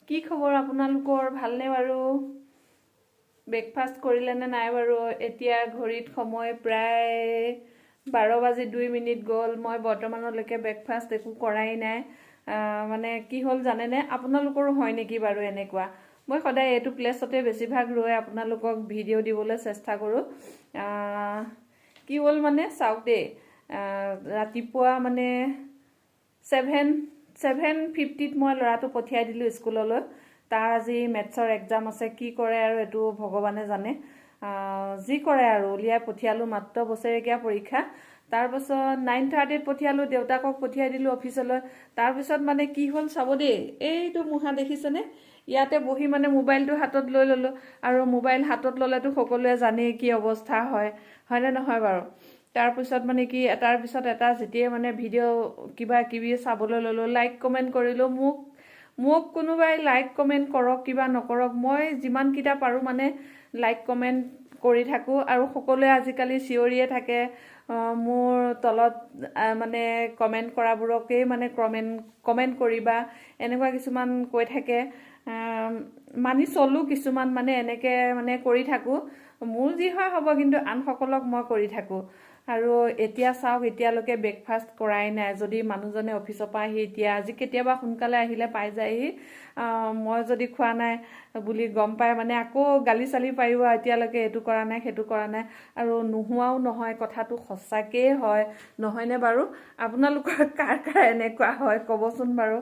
কি খবৰ আপোনালোকৰ ভালনে বাৰু ব্ৰেকফাষ্ট কৰিলে নে নাই বাৰু এতিয়া ঘড়ীত সময় প্ৰায় 12:02 গ'ল মই বৰ্তমানলৈকে ব্ৰেকফাষ্ট একো কৰাই নাই মানে কি হ'ল জানে নে আপোনালোকৰো হয় নেকি বাৰু এনেকুৱা মই সদায় এটো প্লেছতে বেছিভাগ ৰৈ আপোনালোকক ভিডিঅ' দিবলৈ চেষ্টা কৰো কি হ'ল মানে চাওক দে ৰাতিপুৱা মানে 7:50 মই লৰাটো পঠিয়াই দিলো স্কুললৈ তাৰ আজি মেথছৰ এক্সাম আছে কি কৰে আৰু এটো ভগৱানে জানে যি কৰে আৰু উলিয়াই পঠিয়ালো মাত্ৰ বছৰেকীয়া পৰীক্ষা তাৰ পাছত 9:30 পঠিয়ালো দেউতাকক পঠিয়াই দিলো অফিচলৈ তাৰ পিছত মানে কি হ'ল চাব দে এইটো মুহা দেখিছেনে ইয়াতে বহি মানে মোবাইলটো হাতত লৈ ললো আৰু মোবাইল হাতত ললেতো সকলোৱে জানে কি অৱস্থা হয় হয়নে নহয় বাৰু তাৰ পিছত মানে কি এটাৰ পিছত এটা যেতিয়ে মানে ভিডিঅ' কিবা কিবি চাবলৈ ললো লাইক কমেন্ট কৰিলো মোক কোনোবাই লাইক কমেন্ট কৰক কিবা নকৰক মই যিমান কিটা পাৰো মানে লাইক কমেন্ট কৰি থাকো আৰু সকলোৱে আজিকালি চিঞৰিয়ে থাকে মোৰ তলত মানে কমেন্ট কৰাবোৰকে মানে কমেন্ট কৰিবা এনেকুৱা কিছুমান কৈ থাকে মানি চলো কিছুমান মানে এনেকে মানে কৰি থাকো মোৰ যি হয় হ'ব কিন্তু আন সকলক মই কৰি থাকো আৰু এতিয়া চাওক এতিয়ালৈকে ব্ৰেকফাষ্ট কৰাই নাই যদি মানুহজনে অফিচৰ পৰা আহি এতিয়া আজি কেতিয়াবা সোনকালে আহিলে পাই যায়হি মই যদি খোৱা নাই বুলি গম পাই মানে আকৌ গালি চালি পাৰিব এতিয়ালৈকে এটো কৰা নাই হেতু কৰা নাই আৰু নোহোৱাও নহয় কথাটো সঁচাকে হয় নহয়নে বাৰু আপোনালোকৰ কাৰ এনেকুৱা হয় কবচোন বাৰু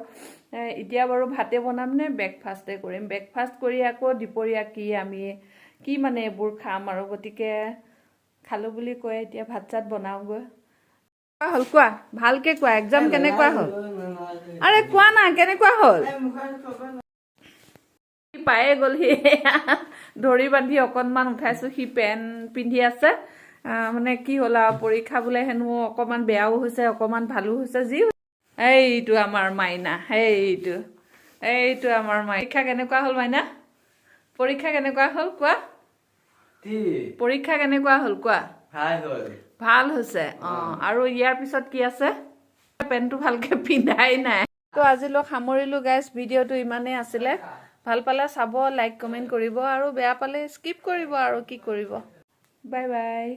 এতিয়া বাৰু ভাতে বনাম নে ব্ৰেকফাষ্টে কৰিম ব্ৰেকফাষ্ট কৰি আকৌ দুপৰীয়া কি মানে এবোৰ খাম আৰু গতিকে খালো বুলি কয় এতিয়া ভাত চাত বনাওগৈ হল কোৱা ভালকে কোৱা এক্সাম কেনেকুৱা হল আৰে কোৱা না কেনেকুৱা হল পায়ে গল হি ধৰি বান্ধি অকনমান উঠাইছো হি পেন পিন্ধি আছে মানে কি হল পৰীক্ষা বোলে হেনো অকমান বেয়াও হৈছে অকমান ভালো হৈছে যি এইটো আমাৰ মাইনা এইটো আমাৰ পৰীক্ষা কেনেকুৱা হল মাইনা পৰীক্ষা কেনেকুৱা হল কোৱা পৰীক্ষা কেনেকুৱা হল কোৱা ভাল হৈছে আৰু ইয়াৰ পিছত কি আছে পেনটো ভালকে পিন্ধাই নাই তো আজিলৈ সামৰিলো গাইস ভিডিঅ'টো ইমানেই আছিলে ভাল পালে চাব লাইক কমেন্ট কৰিব আৰু বেয়া পালে স্কিপ কৰিব আৰু কি কৰিব বাই বাই